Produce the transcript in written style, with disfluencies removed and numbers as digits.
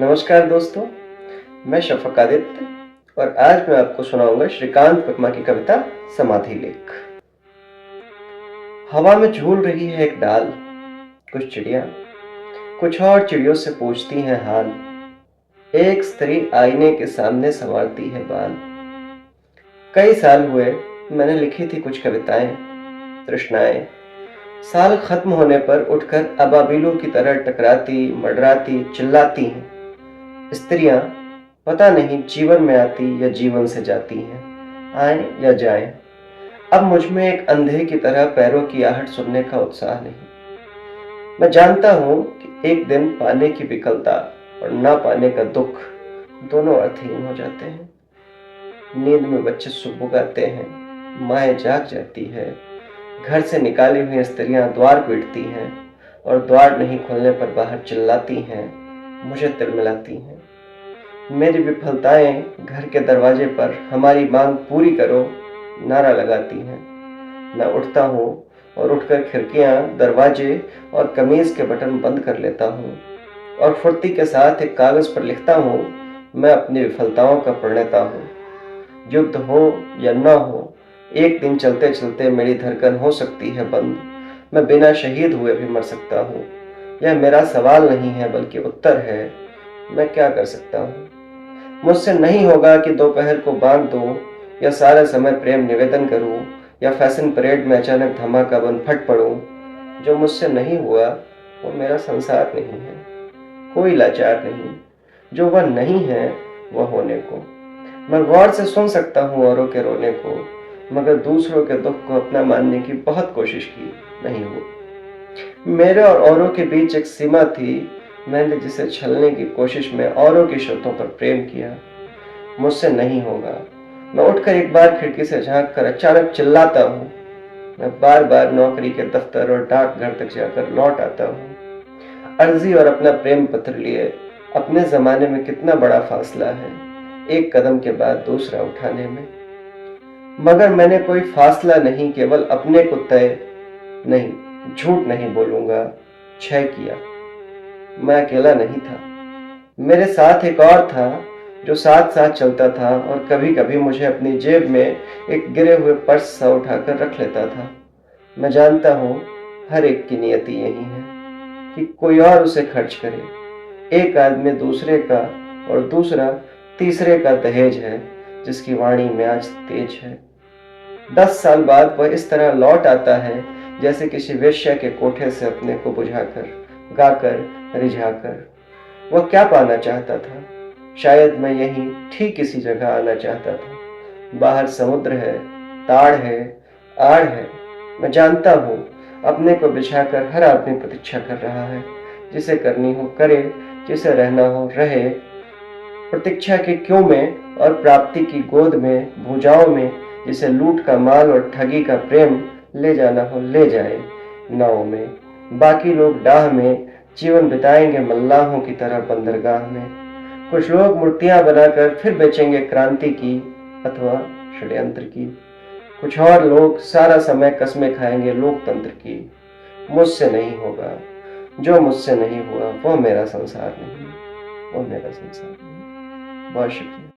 नमस्कार दोस्तों, मैं शफक आदित्य और आज मैं आपको सुनाऊंगा श्रीकांत वर्मा की कविता समाधि लेख। हवा में झूल रही है एक डाल, कुछ चिड़िया कुछ और चिड़ियों से पूछती हैं हाल। एक स्त्री आईने के सामने संवारती है बाल। कई साल हुए मैंने लिखी थी कुछ कविताएं, तृष्णाएं। साल खत्म होने पर उठकर अबाबिलों की तरह टकराती, मंडराती, चिल्लाती हैं। स्त्रियां पता नहीं जीवन में आती या जीवन से जाती हैं, आए या जाएं। अब मुझ में एक अंधे की तरह पैरों की आहट सुनने का उत्साह नहीं। मैं जानता हूं कि एक दिन पाने की विकलता और ना पाने का दुख दोनों अर्थहीन हो जाते हैं। नींद में बच्चे सुबुगाते हैं, माएँ जाग जाती है, घर से निकाली हुई स्त्रियां द्वार पीटती हैं और द्वार नहीं खुलने पर बाहर चिल्लाती हैं, मुझे तिलमिलाती हैं। मेरी विफलताएं घर के दरवाजे पर हमारी मांग पूरी करो नारा लगाती हैं। मैं उठता हूँ और उठकर खिड़कियां, दरवाजे और कमीज के बटन बंद कर लेता हूँ और फुर्ती के साथ एक कागज पर लिखता हूँ, मैं अपनी विफलताओं का प्रणेता हूँ। युद्ध हो या न हो, एक दिन चलते चलते मेरी धड़कन हो सकती है बंद। मैं बिना शहीद हुए भी मर सकता हूँ। यह मेरा सवाल नहीं है बल्कि उत्तर है, मैं क्या कर सकता हूँ। मुझसे नहीं होगा कि दोपहर को बांध दूं या सारा समय प्रेम निवेदन करूं या फैशन परेड में अचानक धमाका बन फट पड़ूं। जो मुझसे नहीं हुआ वो मेरा संसार नहीं है, कोई लाचार नहीं। जो वह नहीं है वह होने को। मैं गौर से सुन सकता हूँ औरों के रोने को, मगर दूसरों के दुख को अपना मानने की बहुत कोशिश की, नहीं हुई। मेरे और औरों के बीच एक सीमा थी, मैंने जिसे छलने की कोशिश में औरों की शर्तों पर प्रेम किया। मुझसे नहीं होगा। मैं उठकर एक बार खिड़की से झांक कर अचानक चिल्लाता हूँ। मैं बार बार नौकरी के दफ्तर और डाकघर तक जाकर लौट आता हूँ। अर्जी और अपना प्रेम पत्र लिए अपने जमाने में कितना बड़ा फासला है, एक कदम के बाद दूसरा उठाने में। मगर मैंने कोई फासला नहीं, केवल अपने को तय नहीं, झूठ नहीं बोलूंगा, क्षय किया। मैं अकेला नहीं था, मेरे साथ एक और था जो साथ साथ चलता था और कभी कभी मुझे अपनी जेब में एक गिरे हुए पर्स सा उठाकर रख लेता था। मैं जानता हूँ हर एक की नियति यही है कि कोई और उसे खर्च करे। एक आदमी दूसरे का और दूसरा तीसरे का दहेज है, जिसकी वाणी में आज तेज है। 10 साल बाद वह इस तरह लौट आता है जैसे किसी वेश्या के कोठे से अपने को बुझाकर, गाकर, रिझाकर। वह क्या पाना चाहता था? शायद मैं यहीं ठीक इसी जगह आना चाहता था। बाहर समुद्र है, ताड़ है, आड़ है। मैं जानता हूँ अपने को बिछाकर हर आदमी प्रतीक्षा कर रहा है। जिसे करनी हो करे, जिसे रहना हो रहे। प्रतीक्षा के क्यों में और प्राप्ति की गोद में, भुजाओं में। जिसे लूट का माल और ठगी का प्रेम ले जाना हो ले जाए नाव में। बाकी लोग डाह में जीवन बिताएंगे मल्लाहों की तरह बंदरगाह में। कुछ लोग मूर्तियां बनाकर फिर बेचेंगे क्रांति की अथवा षड्यंत्र की। कुछ और लोग सारा समय कस्में खाएंगे लोकतंत्र की। मुझसे नहीं होगा। जो मुझसे नहीं हुआ वो मेरा संसार नहीं, वो मेरा संसार नहीं। बहुत शुक्रिया।